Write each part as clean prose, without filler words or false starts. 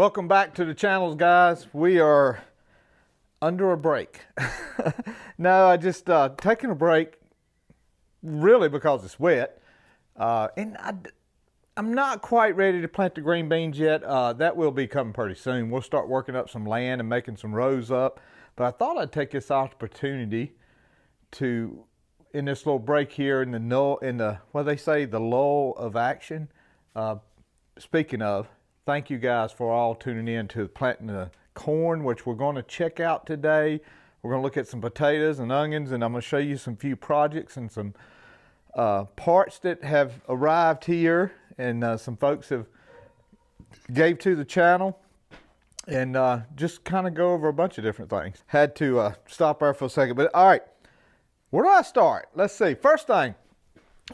Welcome back to the channels, guys. We are under a break. No, I just taking a break really because it's wet. And I'm not quite ready to plant the green beans yet. That will be coming pretty soon. We'll start working up some land and making some rows up. But I thought I'd take this opportunity to, in this little break here in the what they say, the lull of action. Speaking of, thank you guys for all tuning in to planting the corn, which we're going to check out today. We're going to look at some potatoes and onions, and I'm going to show you some few projects and some parts that have arrived here, and some folks have gave to the channel, and just kind of go over a bunch of different things. Had to stop there for a second, but all right, where do I start? Let's see. First thing,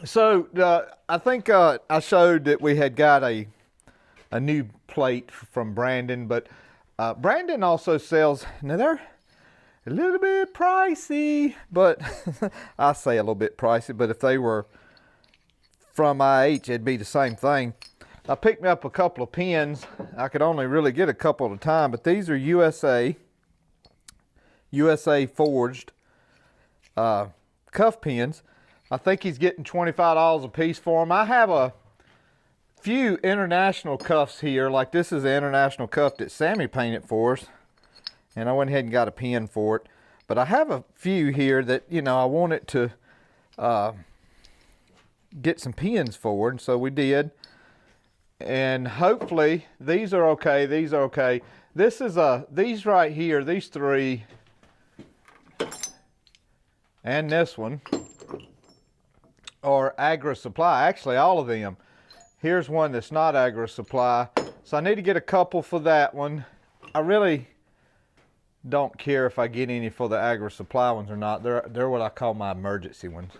so I think I showed that we had got a new plate from Brandon, but Brandon also sells, now they're a little bit pricey, but I say a little bit pricey, but if they were from IH, it'd be the same thing. I picked me up a couple of pins. I could only really get a couple at a time, but these are USA forged cuff pins. I think he's getting $25 a piece for them. I have a few international cuffs here, like this is an international cuff that Sammy painted for us, and I went ahead and got a pin for it. But I have a few here that, you know, I wanted to get some pins for, and so we did. And hopefully these are okay. These are okay. This is these right here, these three, and this one are Agri Supply. Actually, all of them. Here's one that's not Agri Supply, so I need to get a couple for that one. I really don't care if I get any for the Agri Supply ones or not. They're what I call my emergency ones.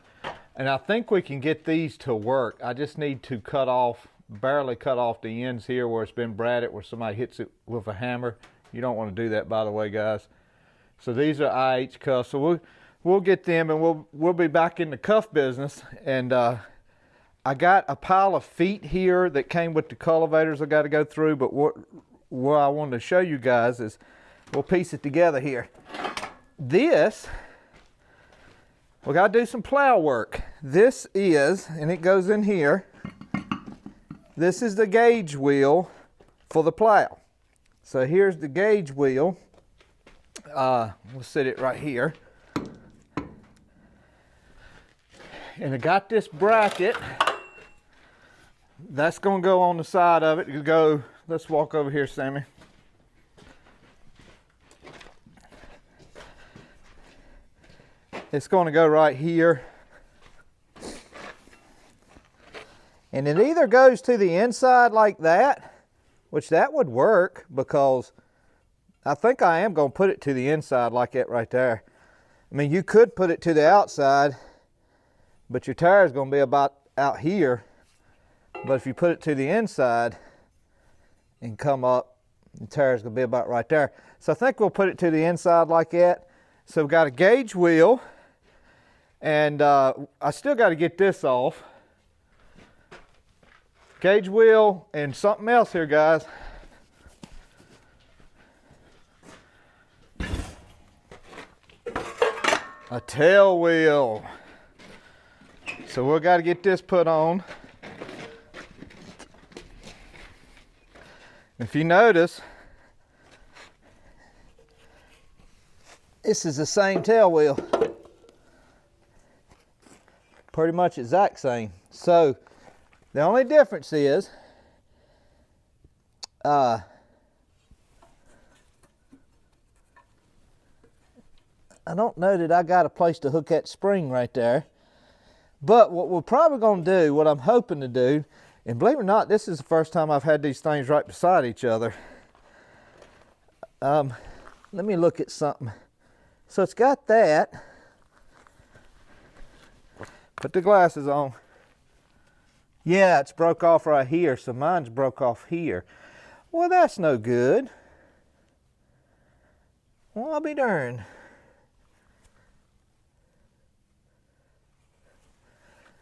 And I think we can get these to work. I just need to barely cut off the ends here where it's been braided, where somebody hits it with a hammer. You don't want to do that, by the way, guys. So these are IH cuffs. So we'll get them, and we'll be back in the cuff business. And I got a pile of feet here that came with the cultivators I got to go through, but what I wanted to show you guys is we'll piece it together here. This, we got to do some plow work. This is, and it goes in here, this is the gauge wheel for the plow. So here's the gauge wheel. We'll set it right here. And I got this bracket. That's going to go on the side of it. You go, let's walk over here, Sammy. It's going to go right here. And it either goes to the inside like that, which that would work, because I think I am going to put it to the inside like that right there. I mean, you could put it to the outside, but your tire is going to be about out here. But if you put it to the inside and come up, the tire is going to be about right there. So I think we'll put it to the inside like that. So we've got a gauge wheel, and I still got to get this off. Gauge wheel and something else here, guys. A tail wheel. So we've got to get this put on. If you notice, this is the same tail wheel. Pretty much exact same. So the only difference is I don't know that I got a place to hook that spring right there. But what we're probably going to do, what I'm hoping to do, and believe it or not, this is the first time I've had these things right beside each other. Let me look at something. So it's got that. Put the glasses on. Yeah, it's broke off right here, so mine's broke off here. Well, that's no good. Well, I'll be darned.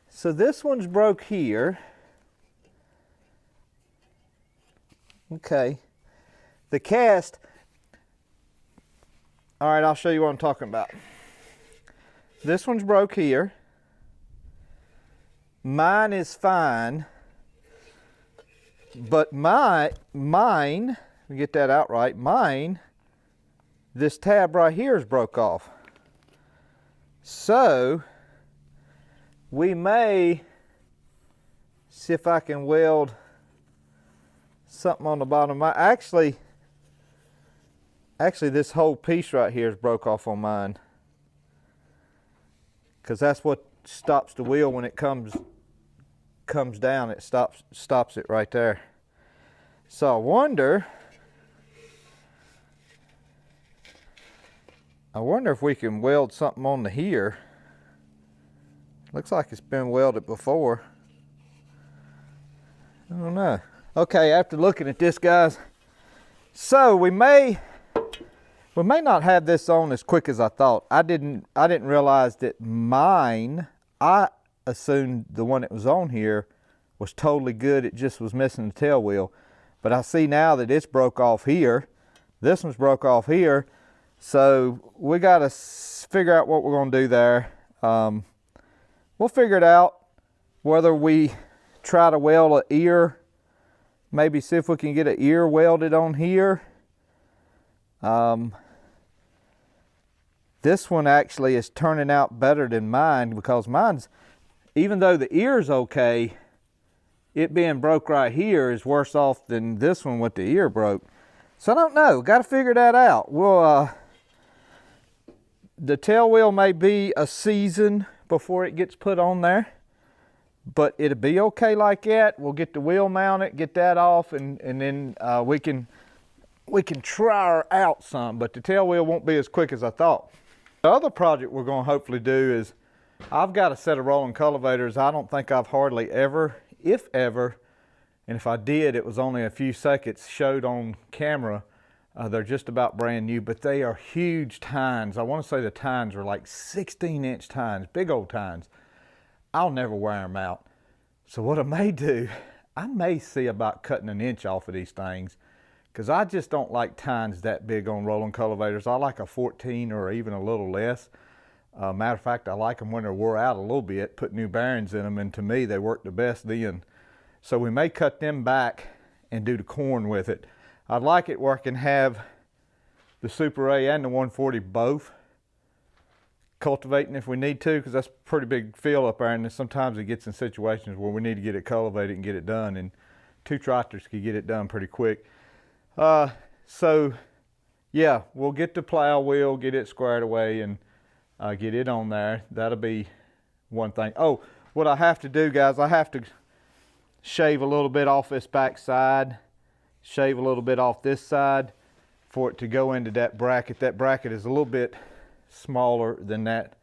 So this one's broke here. Okay. the cast. All right, I'll show you what I'm talking about. This one's broke here. Mine is fine, but mine, let me get that out right, mine, this tab right here is broke off. So, we may see if I can weld something on the bottom of mine. Actually, this whole piece right here is broke off on mine, because that's what stops the wheel when it comes down. It stops it right there. So I wonder if we can weld something on the here. Looks like it's been welded before. I don't know. Okay, after looking at this, guys, so we may not have this on as quick as I thought. I didn't realize that mine, I assumed the one that was on here was totally good. It just was missing the tail wheel. But I see now that it's broke off here. This one's broke off here. So we got to figure out what we're going to do there. We'll figure it out, whether we try to weld an ear, maybe see if we can get an ear welded on here. This one actually is turning out better than mine, because mine's, even though the ear's okay, it being broke right here is worse off than this one with the ear broke. So I don't know, got to figure that out. We'll, the tail wheel may be a season before it gets put on there, but it'll be okay like that. We'll get the wheel mounted, get that off, and then we can try her out some, but the tail wheel won't be as quick as I thought. The other project we're going to hopefully do is, I've got a set of rolling cultivators. I don't think I've hardly ever, if ever, and if I did, it was only a few seconds, showed on camera. They're just about brand new, but they are huge tines. I want to say the tines are like 16-inch tines, big old tines. I'll never wear them out. So what I may do, I may see about cutting an inch off of these things, because I just don't like tines that big on rolling cultivators. I like a 14 or even a little less. Matter of fact, I like them when they're wore out a little bit, put new bearings in them, and to me, they work the best then. So we may cut them back and do the corn with it. I'd like it where I can have the Super A and the 140 both cultivating if we need to, because that's a pretty big field up there, and sometimes it gets in situations where we need to get it cultivated and get it done, and 2 tractors can get it done pretty quick. So yeah, we'll get the plow wheel, get it squared away, and get it on there. That'll be one thing. Oh, what I have to do, guys, I have to shave a little bit off this back side, shave a little bit off this side for it to go into that bracket. That bracket is a little bit smaller than that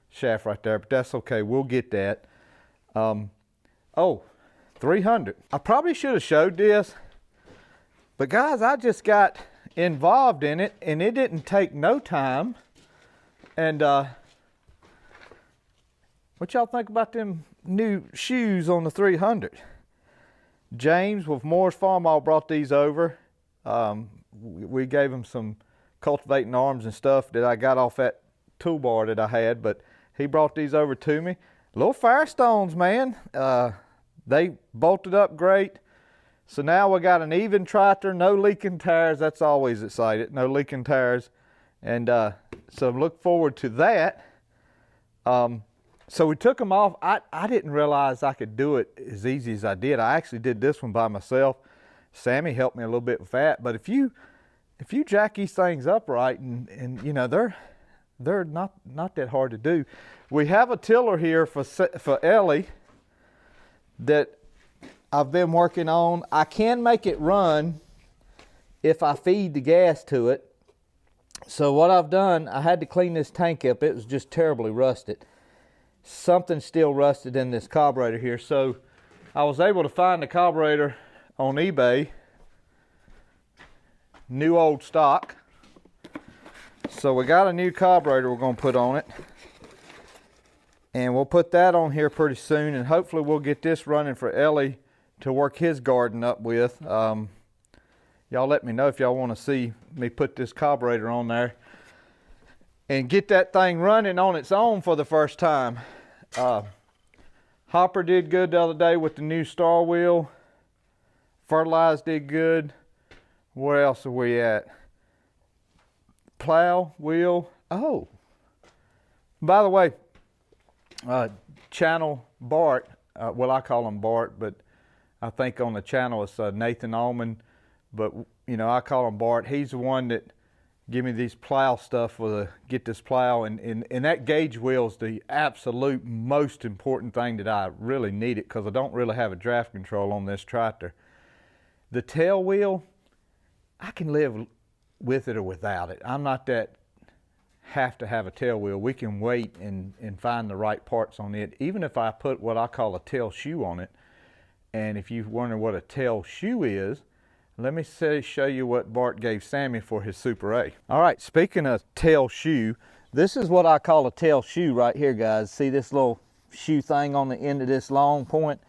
shaft right there, but that's okay. We'll get that. Oh, 300. I probably should have showed this, but guys, I just got involved in it, and it didn't take no time. And what y'all think about them new shoes on the 300? James with Moore's Farm all brought these over. We gave him some cultivating arms and stuff that I got off that toolbar that I had, but he brought these over to me. Little Firestones, man. They bolted up great. So now we got an even tractor, no leaking tires. That's always exciting, no leaking tires. And so look forward to that. So we took them off. I didn't realize I could do it as easy as I did. I actually did this one by myself. Sammy helped me a little bit with that. But if you jack these things up right, and you know, they're not that hard to do. We have a tiller here for Ellie that I've been working on. I can make it run if I feed the gas to it. So what I've done, I had to clean this tank up. It was just terribly rusted. Something still rusted in this carburetor here. So I was able to find the carburetor on eBay, new old stock. So we got a new carburetor we're going to put on it. And we'll put that on here pretty soon, and hopefully we'll get this running for Ellie to work his garden up with. You Y'all let me know if y'all want to see me put this carburetor on there and get that thing running on its own for the first time. Hopper did good the other day with the new star wheel. Fertilize did good. Where else are we at? Plow, wheel. Oh, by the way, channel Bart, well, I call him Bart, but I think on the channel it's Nathan Allman, but you know, I call him Bart. He's the one that give me these plow stuff get this plow, and that gauge wheel is the absolute most important thing that I really need it, because I don't really have a draft control on this tractor. The tail wheel, I can live with it or without it. I'm not that have to have a tail wheel. We can wait and find the right parts on it, even if I put what I call a tail shoe on it. And if you wonder what a tail shoe is, let me show you what Bart gave Sammy for his Super A. All right, speaking of tail shoe, this is what I call a tail shoe right here, guys. See this little shoe thing on the end of this long point?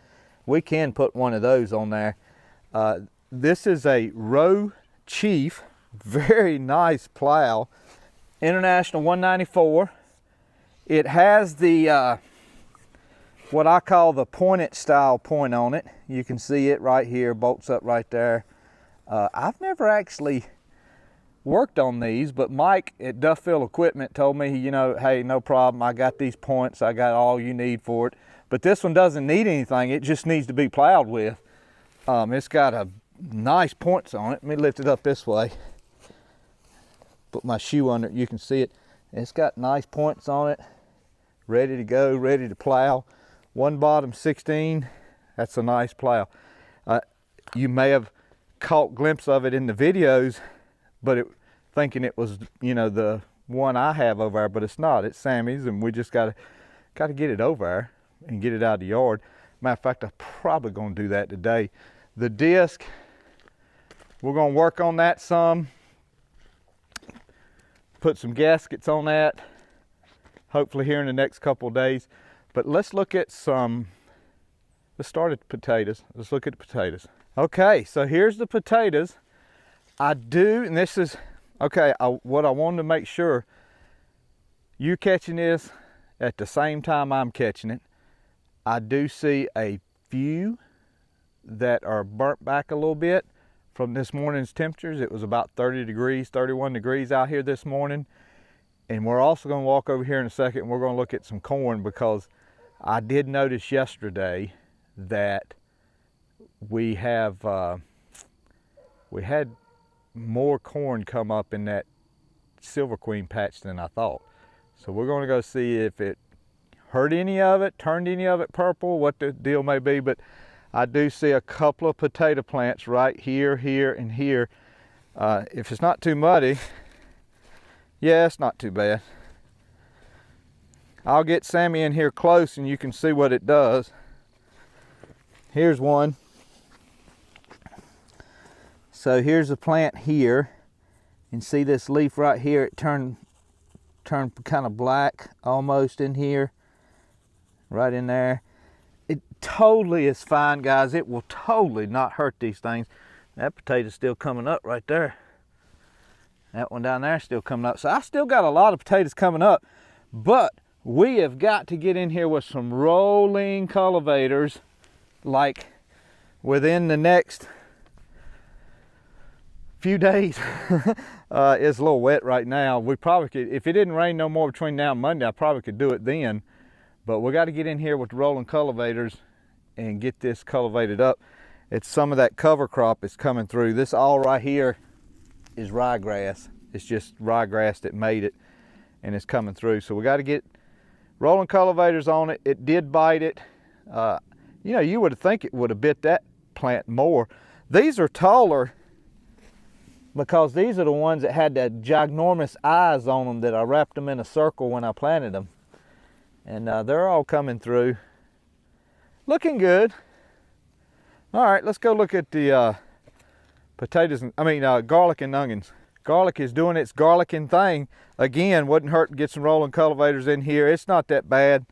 We can put one of those on there. This is a Row Chief, very nice plow. International 194. It has the what I call the pointed style point on it. You can see it right here, bolts up right there. I've never actually worked on these, but Mike at Duffield Equipment told me, you know, hey, no problem, I got these points, I got all you need for it. But this one doesn't need anything, it just needs to be plowed with. It's got a nice points on it. Let me lift it up this way. Put my shoe under it, you can see it. It's got nice points on it, ready to go, ready to plow. One bottom 16, that's a nice plow. You may have caught a glimpse of it in the videos, but thinking it was, you know, the one I have over there, but it's not. It's Sammy's, and we just got to get it over there and get it out of the yard. Matter of fact, I'm probably going to do that today. The disc, we're going to work on that some. Put some gaskets on that, hopefully here in the next couple of days. But let's look at let's start at potatoes. Let's look at the potatoes. Okay, so here's the potatoes. And this is, okay, what I wanted to make sure, you're catching this at the same time I'm catching it. I do see a few that are burnt back a little bit from this morning's temperatures. It was about 30 degrees, 31 degrees out here this morning. And we're also going to walk over here in a second and we're going to look at some corn, because I did notice yesterday that we had more corn come up in that Silver Queen patch than I thought. So we're going to go see if it hurt any of it, turned any of it purple, what the deal may be. But I do see a couple of potato plants right here, here, and here. If it's not too muddy, yeah, it's not too bad. I'll get Sammy in here close and you can see what it does. Here's one. So here's a plant here. And see this leaf right here, it turned kind of black almost in here, right in there. It totally is fine, guys. It will totally not hurt these things. That potato's still coming up right there. That one down there is still coming up. So I still got a lot of potatoes coming up, but we have got to get in here with some rolling cultivators, like within the next few days. It's a little wet right now. We probably could, if it didn't rain no more between now and Monday, I probably could do it then. But we got to get in here with the rolling cultivators and get this cultivated up. It's some of that cover crop is coming through. This all right here is ryegrass. It's just ryegrass that made it, and it's coming through. So we got to get rolling cultivators on it. It did bite it. You know, you would think it would have bit that plant more. These are taller because these are the ones that had that ginormous eyes on them that I wrapped them in a circle when I planted them. And they're all coming through. Looking good. All right, let's go look at the potatoes, garlic and onions. Garlic is doing its garlicing thing. Again, wouldn't hurt to get some rolling cultivators in here. It's not that bad.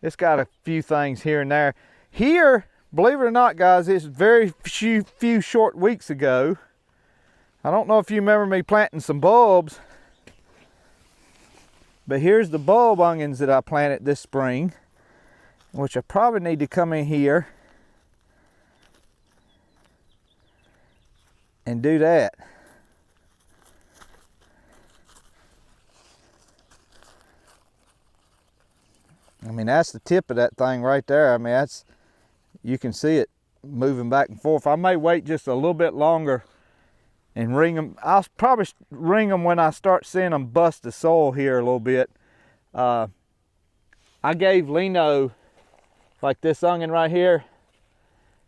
It's got a few things here and there. Here, believe it or not, guys, it's very few short weeks ago, I don't know if you remember me planting some bulbs, but here's the bulb onions that I planted this spring, which I probably need to come in here and do that. I mean, that's the tip of that thing right there. I mean, that's, you can see it moving back and forth. I may wait just a little bit longer and ring them. I'll probably ring them when I start seeing them bust the soil here a little bit. I gave Lino, like this onion right here,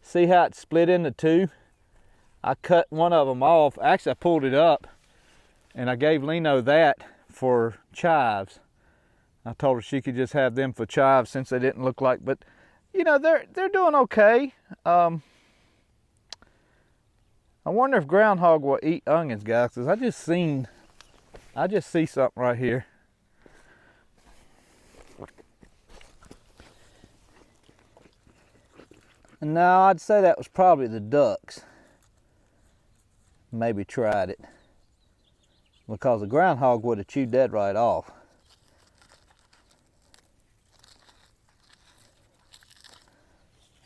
see how it's split into two? I cut one of them off. Actually, I pulled it up and I gave Lino that for chives. I told her she could just have them for chives since they didn't look like, but you know, they're doing okay. I wonder if groundhog will eat onions, guys, because I just see something right here. And now I'd say that was probably the ducks. Maybe tried it, because the groundhog would have chewed that right off.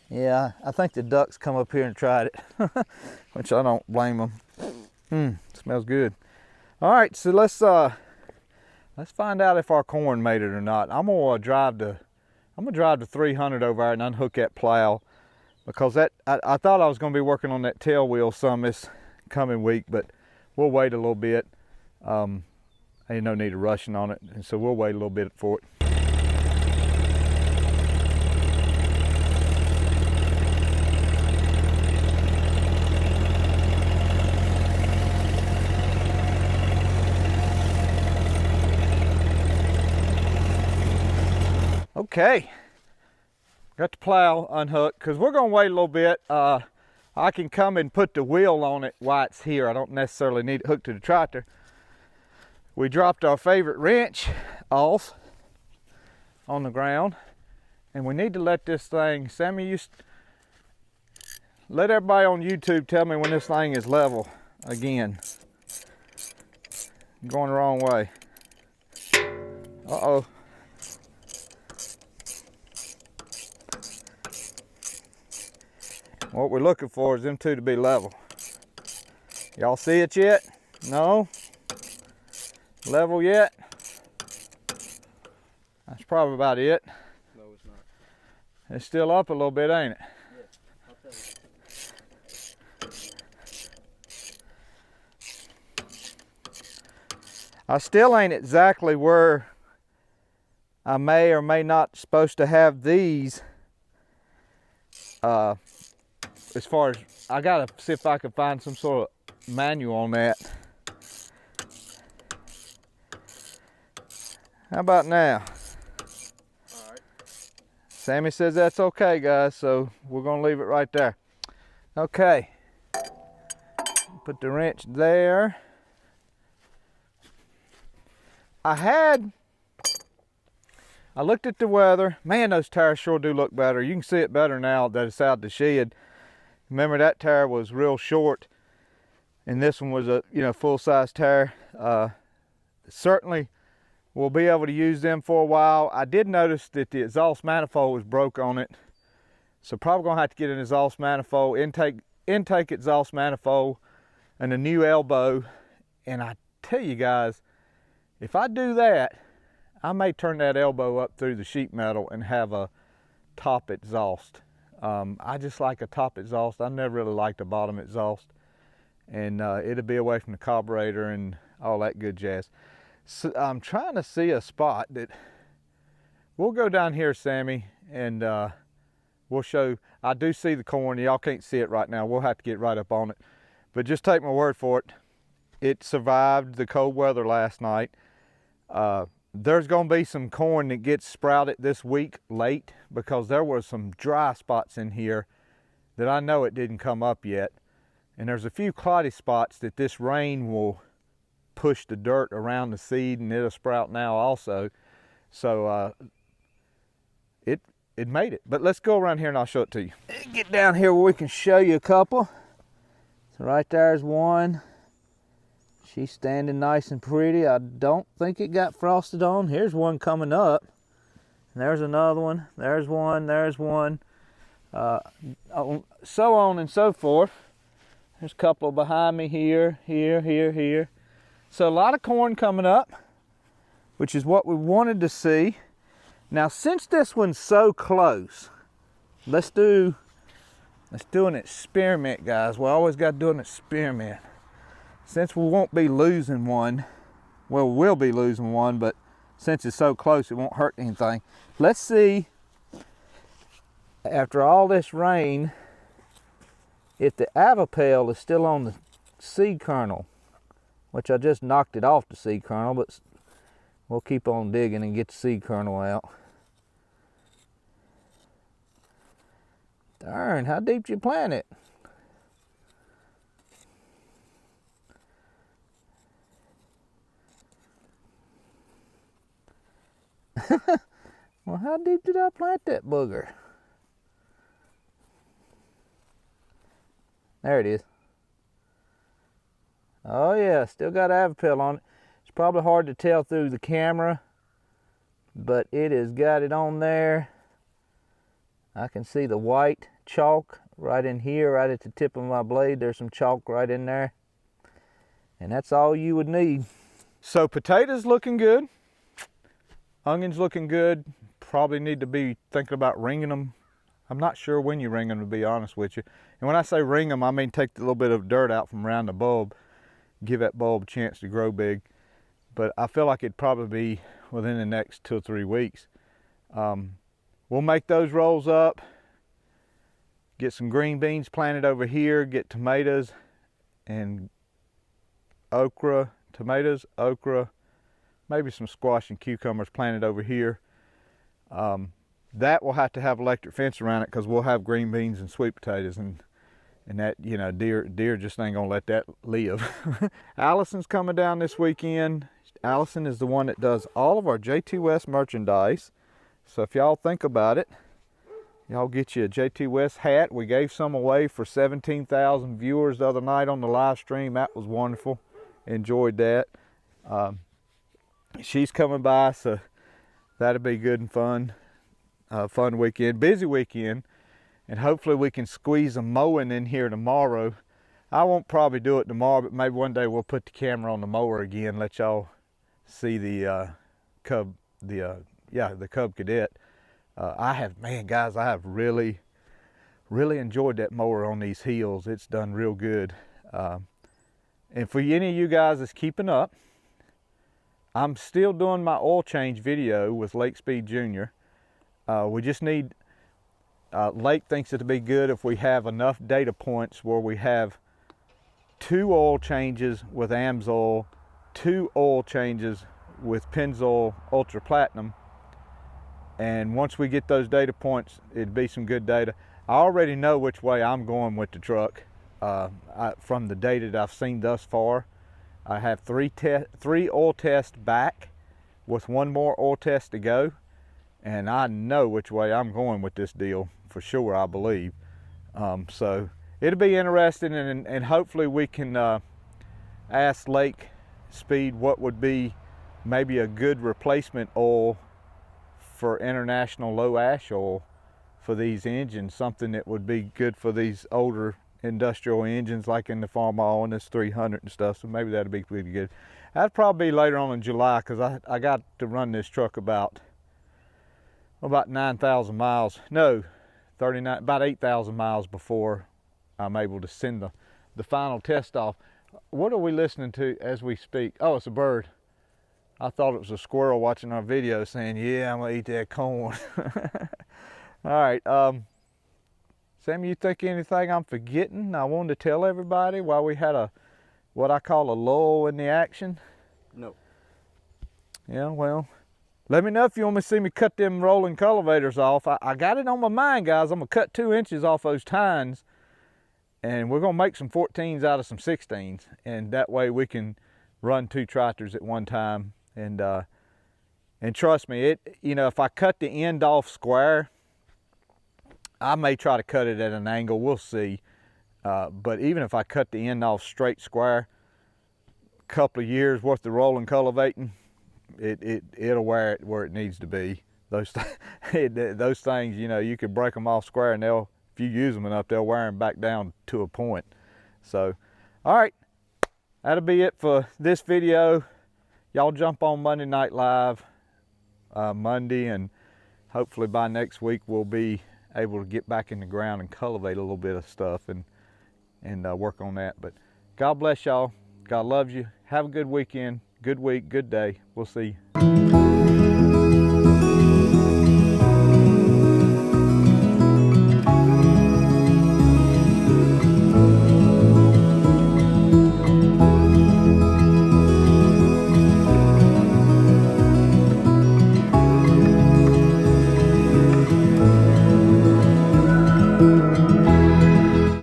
Yeah, I think the ducks come up here and tried it, which I don't blame them. Smells good. All right, so let's find out if our corn made it or not. I'm gonna drive the 300 over there and unhook that plow, because that I thought I was gonna be working on that tail wheel some this coming week, but we'll wait a little bit. Ain't no need of rushing on it, and so we'll wait a little bit for it. Okay, got the plow unhooked, because we're going to wait a little bit. I can come and put the wheel on it while it's here. I don't necessarily need it hooked to the tractor. We dropped our favorite wrench off on the ground, and we need to let this thing, Sammy, let everybody on YouTube tell me when this thing is level again. Going the wrong way. Uh-oh. What we're looking for is them two to be level. Y'all see it yet? No? Level yet? That's probably about it. No, it's not. It's still up a little bit, ain't it? Yeah, I'll tell you. I still ain't exactly where I may or may not supposed to have these. As far as, I gotta see if I can find some sort of manual on that. How about now? All right. Sammy says that's okay, guys, so we're gonna leave it right there. Okay. Put the wrench there. I looked at the weather. Man, those tires sure do look better. You can see it better now that it's out the shed. Remember, that tire was real short, and this one was a full-size tire. Certainly we'll be able to use them for a while. I did notice that the exhaust manifold was broke on it, so probably gonna have to get an exhaust manifold, intake exhaust manifold, and a new elbow. And I tell you guys, if I do that, I may turn that elbow up through the sheet metal and have a top exhaust. I just like a top exhaust. I never really liked a bottom exhaust, and it'll be away from the carburetor and all that good jazz. So I'm trying to see a spot that we'll go down here, Sammy, and we'll show. I do see the corn. Y'all can't see it right now. We'll have to get right up on it, but just take my word for it. It survived the cold weather last night. There's going to be some corn that gets sprouted this week late, because there were some dry spots in here that I know it didn't come up yet. And there's a few cloddy spots that this rain will push the dirt around the seed, and it'll sprout now also. So it made it. But let's go around here and I'll show it to you. Get down here where we can show you a couple. So right there's one. She's standing nice and pretty. I don't think it got frosted on. Here's one coming up. There's another one. There's one. There's one. So on and so forth. There's a couple behind me here, here. So a lot of corn coming up, which is what we wanted to see. Now, since this one's so close, let's do an experiment, guys. We always got to do an experiment. Since we won't be losing one, well, we'll be losing one, but since it's so close, it won't hurt anything. Let's see, after all this rain, if the Avipel is still on the seed kernel, which I just knocked it off the seed kernel, but we'll keep on digging and get the seed kernel out. Darn, how deep did you plant it? Well, how deep did I plant that booger? There it is. Oh yeah, still got Avipel on it. It's probably hard to tell through the camera, but it has got it on there. I can see the white chalk right in here, right at the tip of my blade. There's some chalk right in there. And that's all you would need. So potatoes looking good. Onions looking good. Probably need to be thinking about ringing them. I'm not sure when you ring them, to be honest with you. And when I say ring them, I mean take a little bit of dirt out from around the bulb. Give that bulb a chance to grow big. But I feel like it'd probably be within the next 2 or 3 weeks. We'll make those rolls up. Get some green beans planted over here. Get tomatoes and okra. Tomatoes, okra, maybe some squash and cucumbers planted over here. That will have to have electric fence around it because we'll have green beans and sweet potatoes, and that, you know, deer just ain't gonna let that live. Allison's coming down this weekend. Allison is the one that does all of our Jtwes merchandise. So if y'all think about it, y'all get you a Jtwes hat. We gave some away for 17,000 viewers the other night on the live stream. That was wonderful. Enjoyed that. She's coming by, so that'll be good and fun. Fun weekend, busy weekend, and hopefully we can squeeze a mowing in here tomorrow. I won't probably do it tomorrow, but maybe one day we'll put the camera on the mower again, let y'all see the Cub, the Cub Cadet. Guys, I have really enjoyed that mower on these hills. It's done real good. And for any of you guys that's keeping up, I'm still doing my oil change video with Lake Speed Jr. We just need, Lake thinks it'd be good if we have enough data points where we have 2 oil changes with Amsoil, 2 oil changes with Pennzoil Ultra Platinum. And once we get those data points, it'd be some good data. I already know which way I'm going with the truck. From the data that I've seen thus far, I have 3 oil tests back with 1 more oil test to go. And I know which way I'm going with this deal for sure, I believe. So it'll be interesting, and hopefully we can ask Lake Speed what would be maybe a good replacement oil for international low ash oil for these engines, something that would be good for these older industrial engines like in the Farm All and this 300 and stuff. So maybe that'd be pretty good. That'd probably be later on in July, because I got to run this truck about 9,000 miles, no, 39, about 8,000 miles before I'm able to send the final test off. What are we listening to as we speak? Oh, it's a bird. I thought it was a squirrel watching our video saying, yeah, I'm gonna eat that corn. All right, Sam, you think anything I'm forgetting I wanted to tell everybody while we had what I call a lull in the action? No. Yeah, well, let me know if you want to see me cut them rolling cultivators off. I got it on my mind, guys. I'm gonna cut 2 inches off those tines, and we're gonna make some 14s out of some 16s, and that way we can run 2 tractors at one time. And trust me, if I cut the end off square, I may try to cut it at an angle. We'll see. But even if I cut the end off straight square, couple of years worth of rolling cultivating, it'll wear it where it needs to be. Those those things, you know, you could break them off square, and they'll, if you use them enough, they'll wear them back down to a point. So, all right, that'll be it for this video. Y'all jump on Monday Night Live Monday, and hopefully by next week we'll be able to get back in the ground and cultivate a little bit of stuff and work on that. But God bless y'all. God loves you. Have a good weekend, good week, good day. We'll see you.